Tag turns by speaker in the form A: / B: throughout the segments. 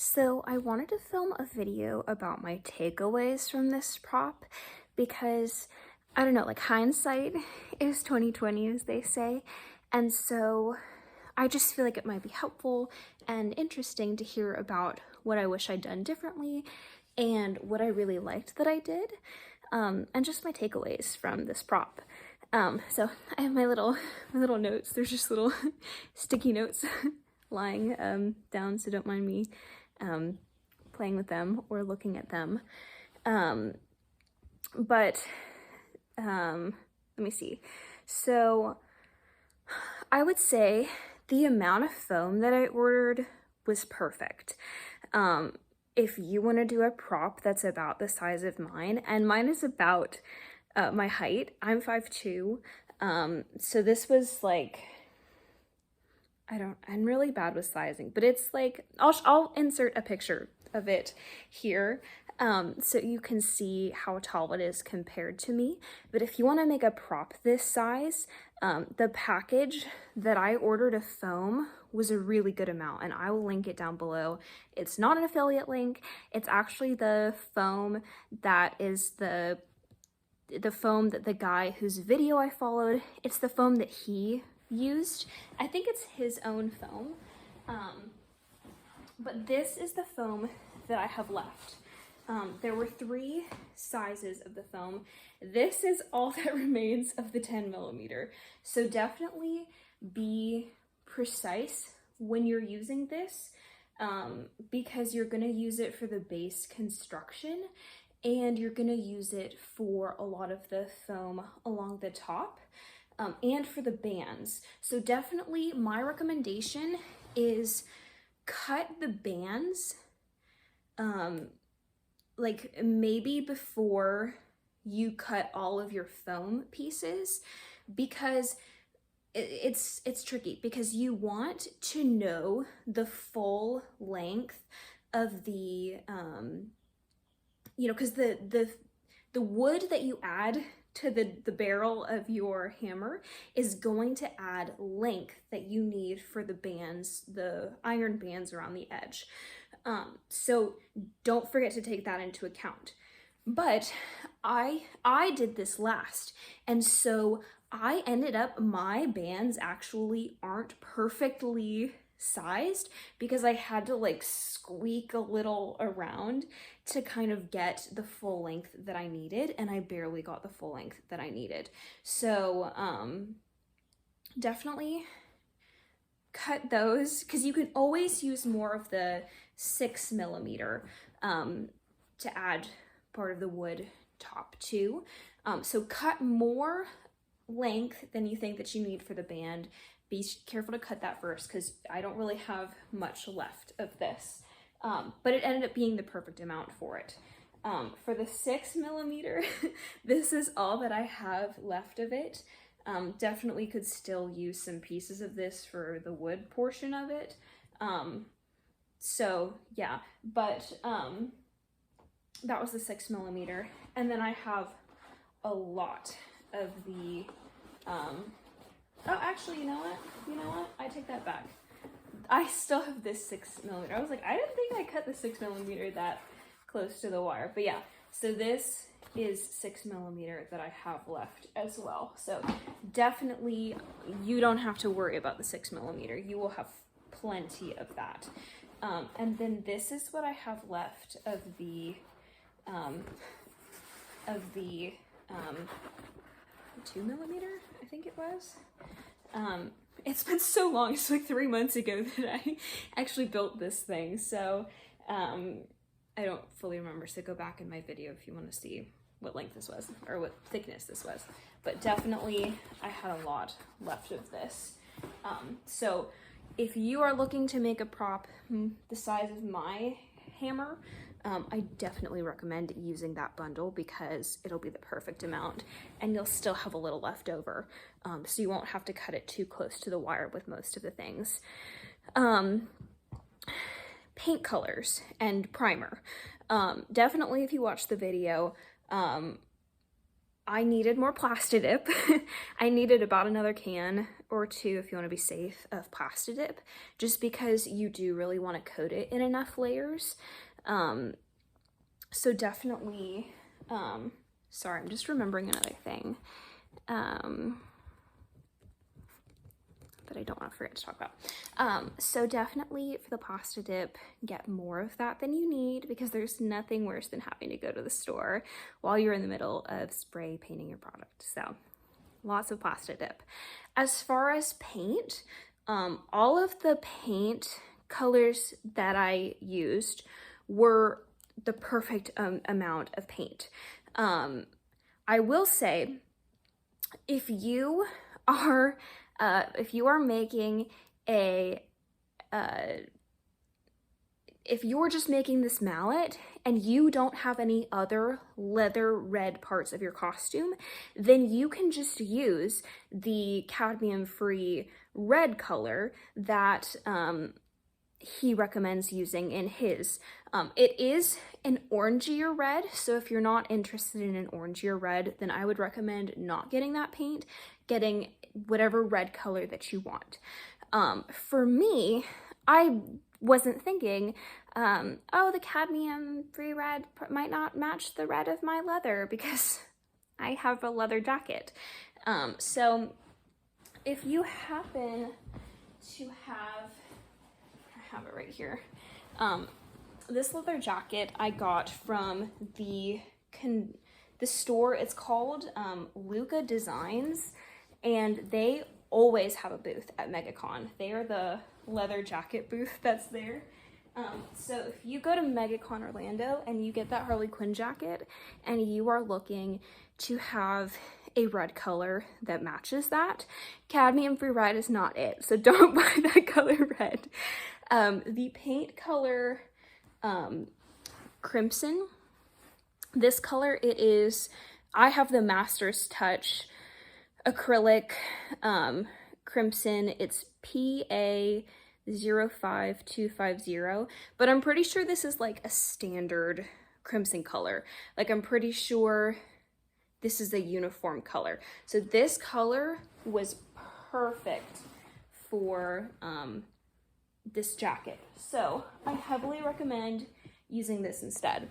A: So I wanted to film a video about my takeaways from this prop because, I don't know, like hindsight is 2020 as they say. And so I just feel like it might be helpful and interesting to hear about what I wish I'd done differently and what I really liked that I did, and just my takeaways from this prop. So I have my little notes. There's just little sticky notes lying down, so don't mind me playing with them or looking at them. But let me see. So I would say the amount of foam that I ordered was perfect. If you want to do a prop that's about the size of mine, and mine is about my height, I'm 5'2", so this was like, I'm really bad with sizing, but it's like, I'll insert a picture of it here so you can see how tall it is compared to me. But if you want to make a prop this size, the package that I ordered of foam was a really good amount, and I will link it down below. It's not an affiliate link. It's actually the foam that is the foam that the guy whose video I followed, it's the foam that he used. I think it's his own foam, but this is the foam that I have left. There were 3 sizes of the foam. This is all that remains of the 10mm. So definitely be precise when you're using this, because you're gonna use it for the base construction and you're gonna use it for a lot of the foam along the top. And for the bands. So definitely my recommendation is cut the bands like maybe before you cut all of your foam pieces, because it's tricky, because you want to know the full length of the because the wood that you add to the barrel of your hammer is going to add length that you need for the bands, the iron bands around the edge. So don't forget to take that into account. But I did this last, and so I ended up, my bands actually aren't perfectly sized because I had to like squeak a little around to kind of get the full length that I needed, and I barely got the full length that I needed. So definitely cut those, because you can always use more of the 6mm to add part of the wood top too. So cut more length than you think that you need for the band. Be careful to cut that first, because I don't really have much left of this. But it ended up being the perfect amount for it. For the 6mm, this is all that I have left of it. Definitely could still use some pieces of this for the wood portion of it. So yeah, but that was the 6mm. And then I have a lot of the, oh, actually, you know what? I take that back. I still have this 6mm. I was like, I didn't think I cut the 6mm that close to the wire, but yeah. So this is 6mm that I have left as well. So definitely you don't have to worry about the 6mm. You will have plenty of that. And then this is what I have left of the 2mm, I think it was. It's been so long, it's like 3 months ago that I actually built this thing, so I don't fully remember, so go back in my video if you want to see what length this was, or what thickness this was. But definitely I had a lot left of this. So if you are looking to make a prop the size of my hammer, I definitely recommend using that bundle, because it'll be the perfect amount and you'll still have a little left over, so you won't have to cut it too close to the wire with most of the things. Paint colors and primer. Definitely if you watch the video, I needed more Plastidip. I needed about another can or two, if you want to be safe, of Plastidip, just because you do really want to coat it in enough layers. So definitely, sorry, I'm just remembering another thing that I don't want to forget to talk about. So definitely for the Plastidip, get more of that than you need, because there's nothing worse than having to go to the store while you're in the middle of spray painting your product. So lots of Plastidip. As far as paint, all of the paint colors that I used were the perfect amount of paint. I will say, if you are making if you're just making this mallet and you don't have any other leather red parts of your costume, then you can just use the cadmium-free red color that he recommends using in his. It is an orangier red, so if you're not interested in an orangier red, then I would recommend not getting that paint, getting whatever red color that you want. For me, I wasn't thinking, oh, the cadmium-free red might not match the red of my leather because I have a leather jacket. So if you happen to have, I have it right here, this leather jacket I got from the store. It's called Luca Designs, and they always have a booth at MegaCon. They are the leather jacket booth that's there. So if you go to MegaCon Orlando and you get that Harley Quinn jacket and you are looking to have a red color that matches that, cadmium-free red is not it. So don't buy that color red. The paint color Crimson, this color, it is, I have the Master's Touch acrylic crimson. It's PA05250, but I'm pretty sure this is like a standard crimson color. Like, I'm pretty sure this is a uniform color. So this color was perfect for this jacket. So I heavily recommend using this instead.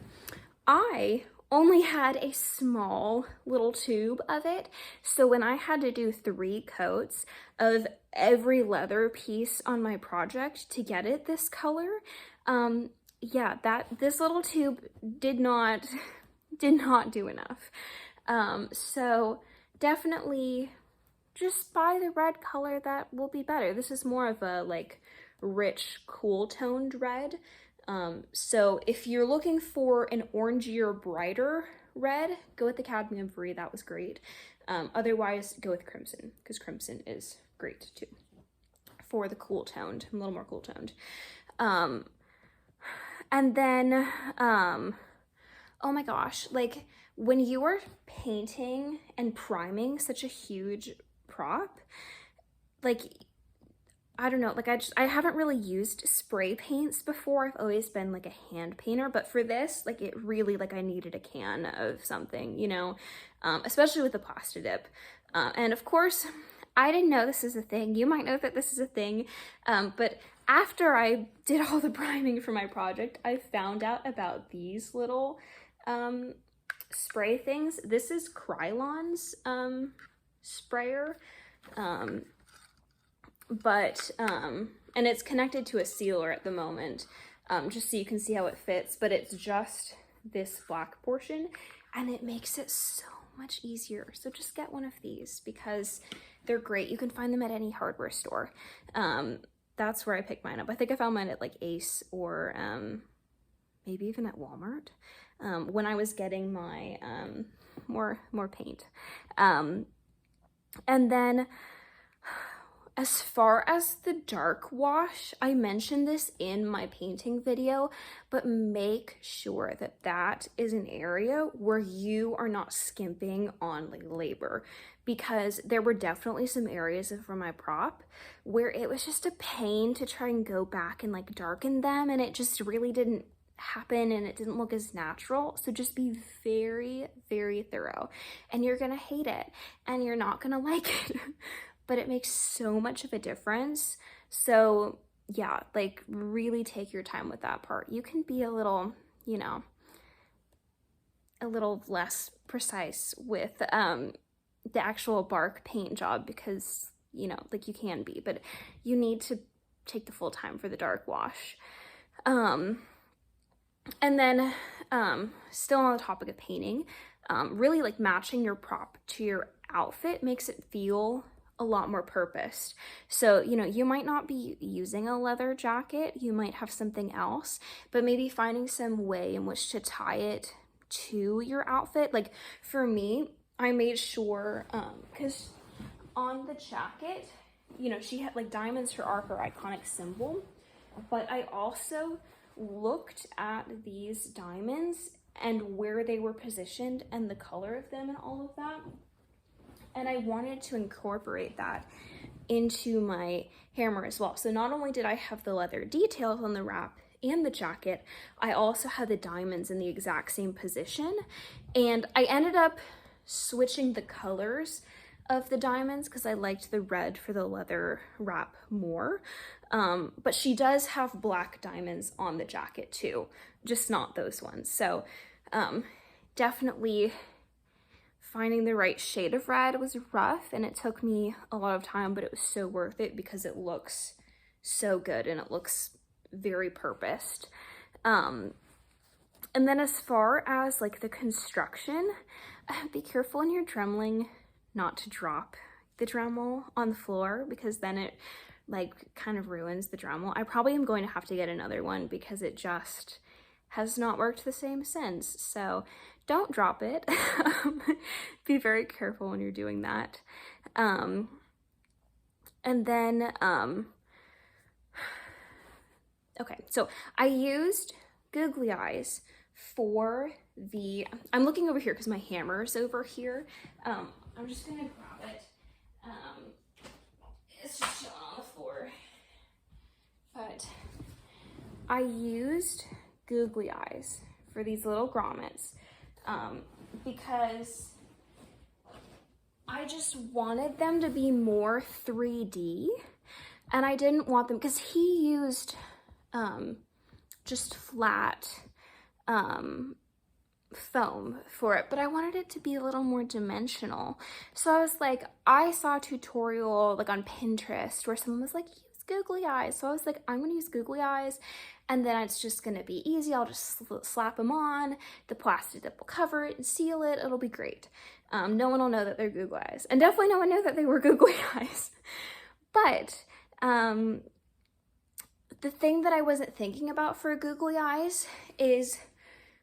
A: I only had a small little tube of it, so when I had to do 3 coats of every leather piece on my project to get it this color, yeah, this little tube did not do enough. So definitely just buy the red color that will be better. This is more of a like rich, cool toned red. So if you're looking for an orangier, brighter red, go with the cadmium free. That was great. Otherwise, go with crimson, because crimson is great too for the cool toned, a little more cool toned. And then, oh my gosh, like when you are painting and priming such a huge prop, like, I don't know, like I haven't really used spray paints before. I've always been like a hand painter, but for this, like, it really, like, I needed a can of something, you know, especially with the Plastidip. And of course, I didn't know this is a thing. You might know that this is a thing, but after I did all the priming for my project, I found out about these little spray things. This is Krylon's sprayer. And it's connected to a sealer at the moment, just so you can see how it fits, but it's just this black portion, and it makes it so much easier. So just get one of these because they're great. You can find them at any hardware store. That's where I picked mine up. I think I found mine at like Ace or maybe even at Walmart when I was getting my more paint. And then as far as the dark wash, I mentioned this in my painting video, but make sure that that is an area where you are not skimping on like labor, because there were definitely some areas for my prop where it was just a pain to try and go back and like darken them, and it just really didn't happen and it didn't look as natural. So just be very, very thorough, and you're gonna hate it and you're not gonna like it, but it makes so much of a difference. So yeah, like really take your time with that part. You can be a little, you know, a little less precise with the actual bark paint job, because, you know, like you can be, but you need to take the full time for the dark wash. And then still on the topic of painting, really like matching your prop to your outfit makes it feel a lot more purposed. So, you know, you might not be using a leather jacket, you might have something else, but maybe finding some way in which to tie it to your outfit. Like for me, I made sure, because on the jacket, you know, she had like diamonds are her iconic symbol, but I also looked at these diamonds and where they were positioned and the color of them and all of that. And I wanted to incorporate that into my hammer as well. So not only did I have the leather details on the wrap and the jacket, I also had the diamonds in the exact same position. And I ended up switching the colors of the diamonds because I liked the red for the leather wrap more. But she does have black diamonds on the jacket too, just not those ones. So definitely finding the right shade of red was rough, and it took me a lot of time, but it was so worth it because it looks so good and it looks very purposed. And then as far as like the construction, be careful when you're dremeling not to drop the Dremel on the floor, because then it like kind of ruins the Dremel. I probably am going to have to get another one because it just has not worked the same since. So don't drop it. Be very careful when you're doing that. And then, okay, so I used Googly Eyes for the, I'm looking over here because my hammer's over here. I'm just gonna grab it. It's just chilling on the floor. But I used Googly Eyes for these little grommets because I just wanted them to be more 3D, and I didn't want them, because he used just flat foam for it, but I wanted it to be a little more dimensional. So I was like, I saw a tutorial like on Pinterest where someone was like, use Googly Eyes. So I was like, I'm gonna use Googly Eyes, and then it's just gonna be easy. I'll just slap them on, the Plastidip will cover it and seal it, it'll be great. No one will know that they're Googly Eyes, and definitely no one knew that they were Googly Eyes. But the thing that I wasn't thinking about for Googly Eyes is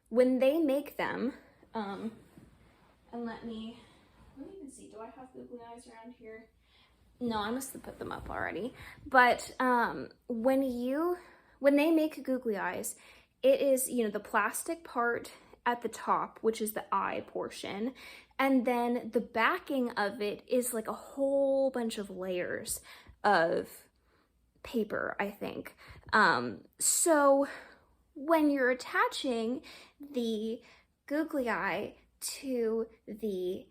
A: when they make them, and let me even see, do I have Googly Eyes around here? No, I must have put them up already. But when they make Googly Eyes, it is, you know, the plastic part at the top, which is the eye portion, and then the backing of it is like a whole bunch of layers of paper, I think. So when you're attaching the Googly Eye to the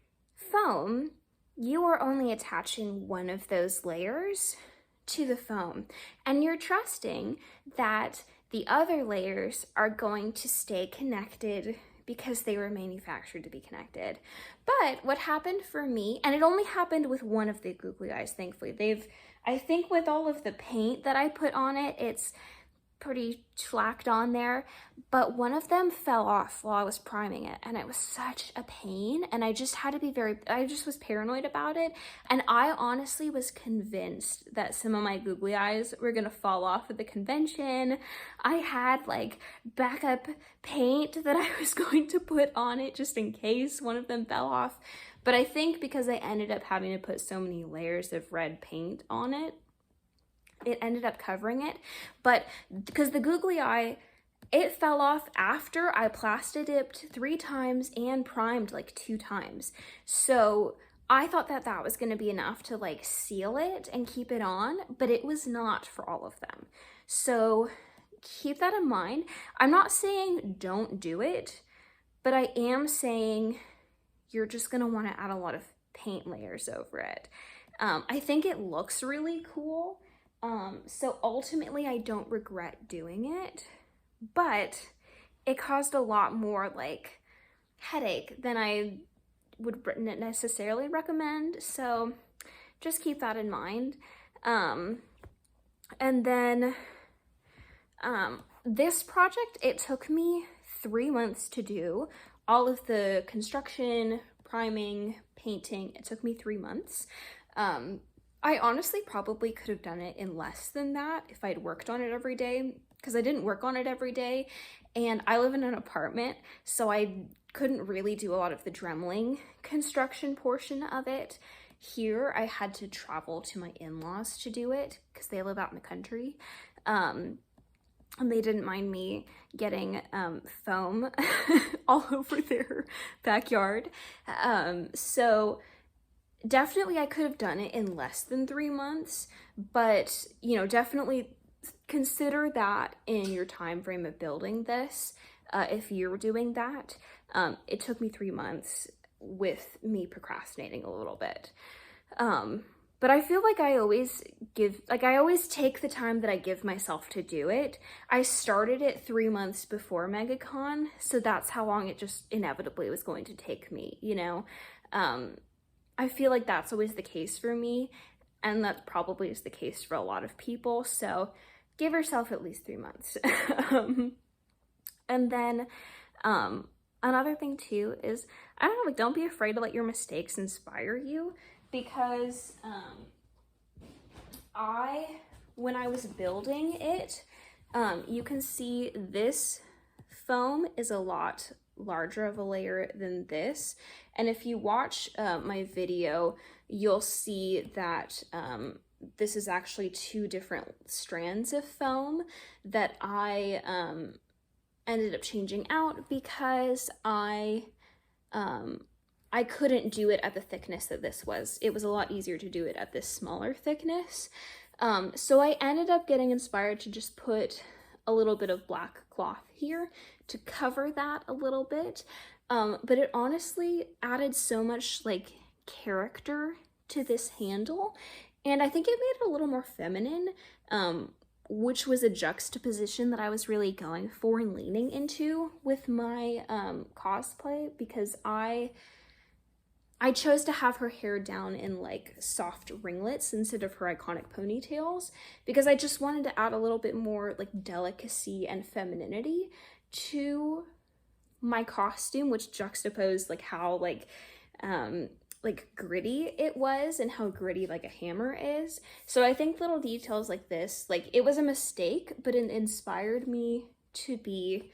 A: foam, you are only attaching one of those layers to the foam, and you're trusting that the other layers are going to stay connected because they were manufactured to be connected. But what happened for me, and it only happened with one of the Googly Eyes, thankfully. I think with all of the paint that I put on it, it's pretty slacked on there, but one of them fell off while I was priming it, and it was such a pain, and I just had to be I just was paranoid about it, and I honestly was convinced that some of my Googly Eyes were gonna fall off at the convention. I had like backup paint that I was going to put on it just in case one of them fell off, but I think because I ended up having to put so many layers of red paint on it, it ended up covering it. But because the Googly Eye, it fell off after I Plastidipped 3 times and primed like 2 times. So I thought that that was going to be enough to like seal it and keep it on, but it was not for all of them. So keep that in mind. I'm not saying don't do it, but I am saying you're just gonna want to add a lot of paint layers over it. I think it looks really cool. So ultimately I don't regret doing it, but it caused a lot more like headache than I would necessarily recommend. So just keep that in mind. And then this project, it took me 3 months to do. All of the construction, priming, painting, it took me 3 months. I honestly probably could have done it in less than that if I'd worked on it every day, because I didn't work on it every day, and I live in an apartment, so I couldn't really do a lot of the Dremeling construction portion of it. Here, I had to travel to my in-laws to do it, because they live out in the country. And they didn't mind me getting foam all over their backyard. So definitely I could have done it in less than 3 months, but you know, definitely consider that in your time frame of building this. If you're doing that, it took me 3 months with me procrastinating a little bit. But I feel like I always take the time that I give myself to do it. I started it 3 months before MegaCon, so that's how long it just inevitably was going to take me, you know? I feel like that's always the case for me, and that probably is the case for a lot of people, so give yourself at least 3 months. And then, another thing too is, I don't know, like, don't be afraid to let your mistakes inspire you, because when I was building it, you can see this foam is a lot larger of a layer than this. And if you watch my video, you'll see that this is actually 2 different strands of foam that I ended up changing out because I couldn't do it at the thickness that this was. It was a lot easier to do it at this smaller thickness. So I ended up getting inspired to just put a little bit of black cloth here to cover that a little bit. But it honestly added so much like character to this handle. And I think it made it a little more feminine, which was a juxtaposition that I was really going for and leaning into with my cosplay, because I chose to have her hair down in like soft ringlets instead of her iconic ponytails, because I just wanted to add a little bit more like delicacy and femininity to my costume, which juxtaposed like how like gritty it was and how gritty like a hammer is. So I think little details like this, like, it was a mistake, but it inspired me to be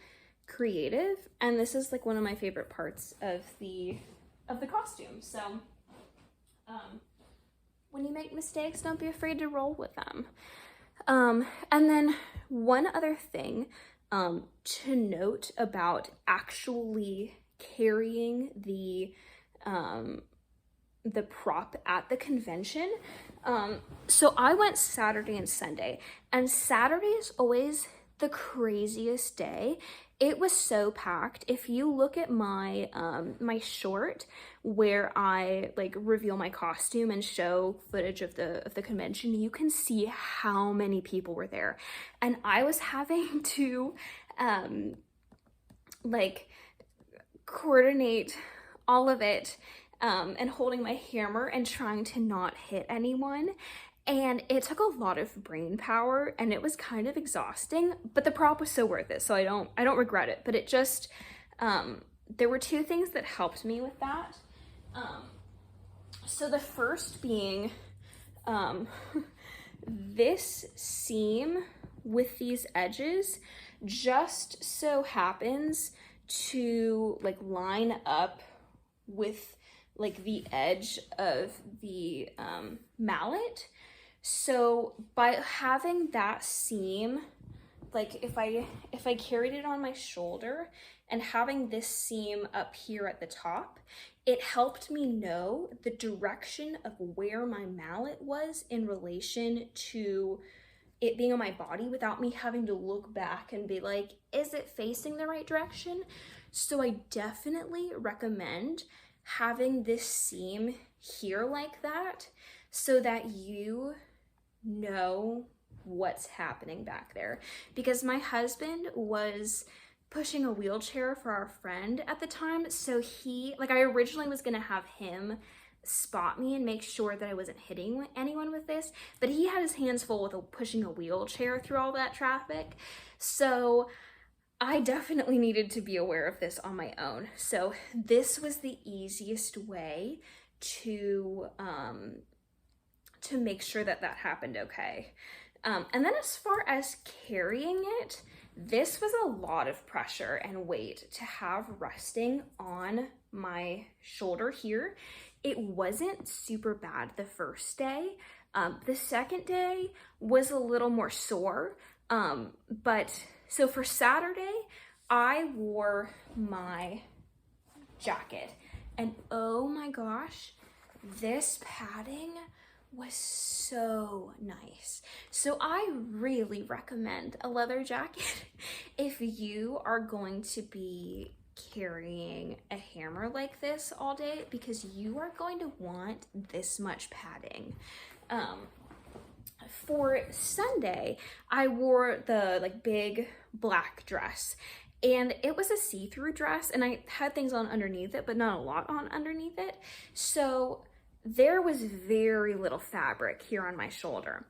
A: creative, and this is like one of my favorite parts of the costume. So when you make mistakes, don't be afraid to roll with them. And then one other thing to note about actually carrying the prop at the convention. So I went Saturday and Sunday, and Saturday is always the craziest day. It was so packed. If you look at my my short where I like reveal my costume and show footage of the convention, you can see how many people were there. And I was having to like coordinate all of it and holding my hammer and trying to not hit anyone. And it took a lot of brain power, and it was kind of exhausting, but the prop was so worth it, so I don't regret it. But it just, there were 2 things that helped me with that. So the first being, this seam with these edges just so happens to like line up with like the edge of the mallet. So by having that seam, like if I carried it on my shoulder and having this seam up here at the top, it helped me know the direction of where my mallet was in relation to it being on my body without me having to look back and be like, is it facing the right direction? So I definitely recommend having this seam here like that so that you know what's happening back there. Because my husband was pushing a wheelchair for our friend at the time, so he, like, I originally was gonna have him spot me and make sure that I wasn't hitting anyone with this, but he had his hands full with pushing a wheelchair through all that traffic. So I definitely needed to be aware of this on my own. So this was the easiest way to make sure that that happened okay. And then as far as carrying it, this was a lot of pressure and weight to have resting on my shoulder here. It wasn't super bad the first day. The second day was a little more sore. But so for Saturday, I wore my jacket, and oh my gosh, this padding was so nice. So I really recommend a leather jacket if you are going to be carrying a hammer like this all day, because you are going to want this much padding. For Sunday, I wore the like big black dress, and it was a see-through dress, and I had things on underneath it, but not a lot on underneath it. So there was very little fabric here on my shoulder.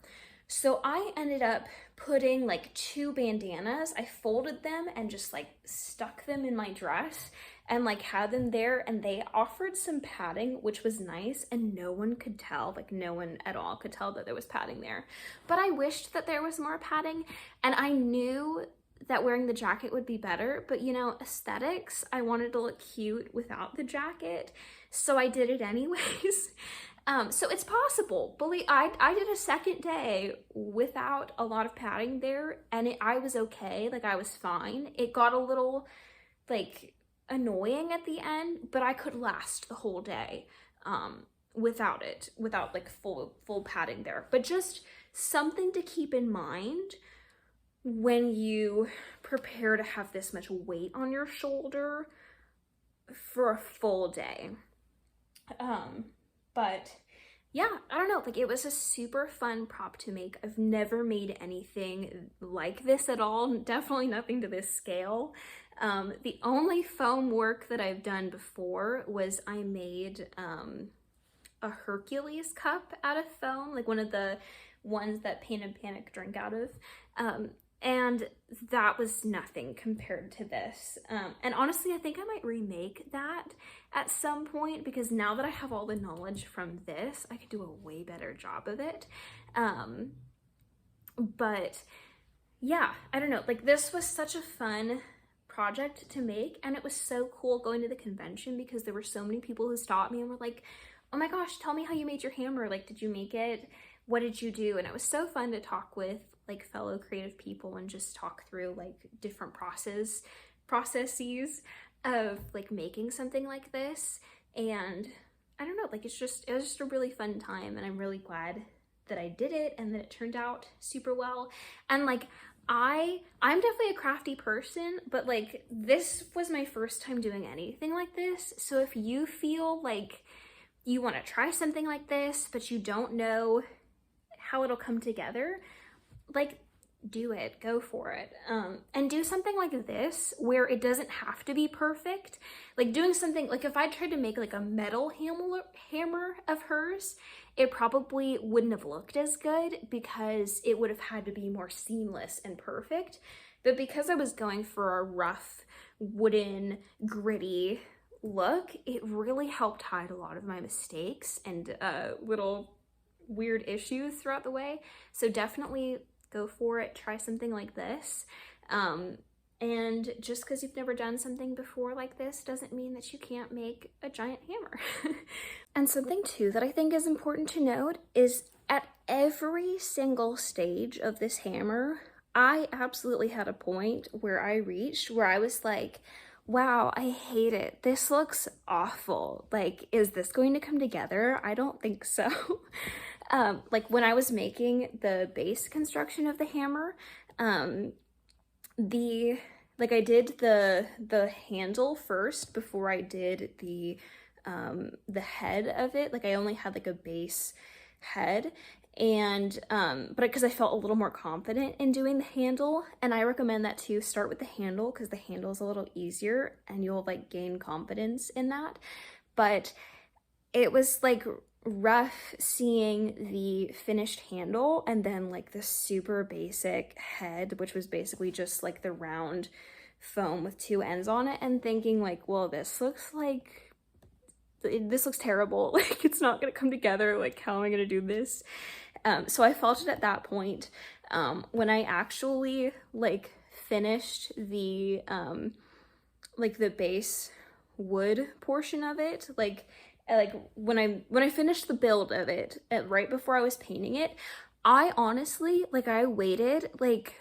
A: So I ended up putting like 2 bandanas. I folded them and just like stuck them in my dress and like had them there, and they offered some padding, which was nice, and no one could tell, like no one at all could tell that there was padding there. But I wished that there was more padding, and I knew that wearing the jacket would be better, but you know, aesthetics, I wanted to look cute without the jacket, so I did it anyways. So it's possible. Believe I did a second day without a lot of padding there, and I was okay. Like, I was fine. It got a little like annoying at the end, but I could last the whole day without like full padding there. But just something to keep in mind when you prepare to have this much weight on your shoulder for a full day. But yeah, I don't know, like it was a super fun prop to make. I've never made anything like this at all, definitely nothing to this scale. The only foam work that I've done before was I made a Hercules cup out of foam, like one of the ones that Pain and Panic drink out of. And that was nothing compared to this. And honestly, I think I might remake that at some point, because now that I have all the knowledge from this, I could do a way better job of it. But yeah, I don't know, like this was such a fun project to make, and it was so cool going to the convention because there were so many people who stopped me and were like, oh my gosh, tell me how you made your hammer. Like, did you make it? What did you do? And it was so fun to talk with like fellow creative people and just talk through like different processes of like making something like this. And I don't know, like it was just a really fun time, and I'm really glad that I did it and that it turned out super well. And like I'm definitely a crafty person, but like this was my first time doing anything like this. So if you feel like you want to try something like this but you don't know how it'll come together, like do it, go for it. And do something like this where it doesn't have to be perfect. Like doing something, like if I tried to make like a metal hammer of hers, it probably wouldn't have looked as good because it would have had to be more seamless and perfect. But because I was going for a rough, wooden, gritty look, it really helped hide a lot of my mistakes and little weird issues throughout the way. So definitely go for it, try something like this. And just because you've never done something before like this doesn't mean that you can't make a giant hammer. And something too that I think is important to note is at every single stage of this hammer, I absolutely had a point where I reached where I was like, wow, I hate it. This looks awful. Like, is this going to come together? I don't think so. like when I was making the base construction of the hammer, like I did the handle first before I did the head of it. Like I only had like a base head, and but because I felt a little more confident in doing the handle, and I recommend that too. Start with the handle because the handle is a little easier and you'll like gain confidence in that. But it was like rough seeing the finished handle and then like the super basic head, which was basically just like the round foam with two ends on it, and thinking like, well, this looks terrible. Like it's not gonna come together. Like how am I gonna do this? So I felt it at that point. When I actually like finished the like the base wood portion of it, like when I finished the build of it right before I was painting it, I honestly, like I waited like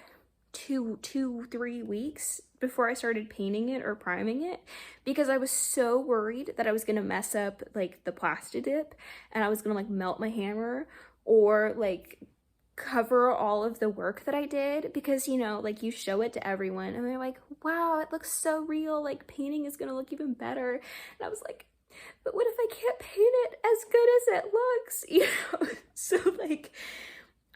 A: 3 weeks before I started painting it or priming it, because I was so worried that I was gonna mess up like the Plastidip and I was gonna like melt my hammer or like cover all of the work that I did, because you know, like you show it to everyone and they're like, wow, it looks so real, like painting is gonna look even better. And I was like, but what if I can't paint it as good as it looks, you know? So like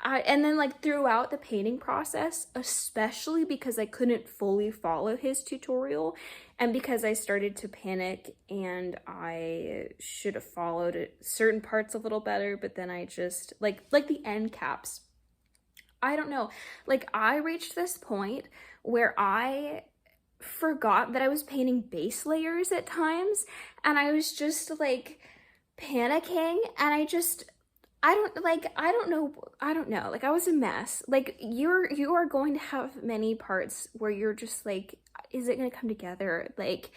A: and then like throughout the painting process, especially because I couldn't fully follow his tutorial and because I started to panic and I should have followed certain parts a little better, but then I just like the end caps, I don't know, like I reached this point where I forgot that I was painting base layers at times, and I was just like panicking, and I don't know, like I was a mess. Like you are going to have many parts where you're just like, is it gonna come together? Like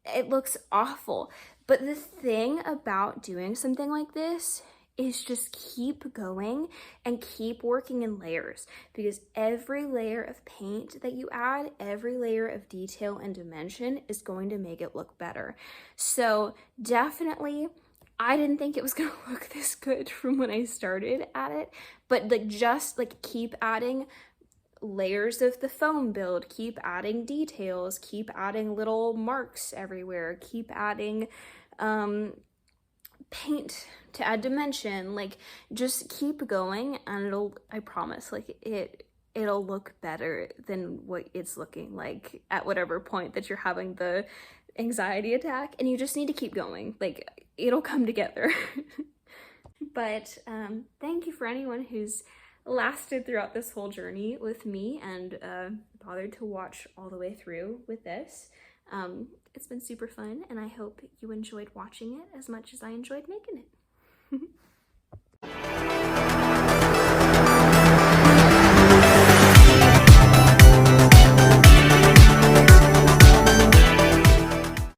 A: it looks awful. But the thing about doing something like this is just keep going and keep working in layers, because every layer of paint that you add, every layer of detail and dimension is going to make it look better. So definitely, I didn't think it was gonna look this good from when I started at it, but like just like keep adding layers of the foam build, keep adding details, keep adding little marks everywhere, keep adding paint to add dimension, like just keep going, and I promise, like it'll look better than what it's looking like at whatever point that you're having the anxiety attack, and you just need to keep going, like it'll come together. But thank you for anyone who's lasted throughout this whole journey with me and bothered to watch all the way through with this. It's been super fun, and I hope you enjoyed watching it as much as I enjoyed making it.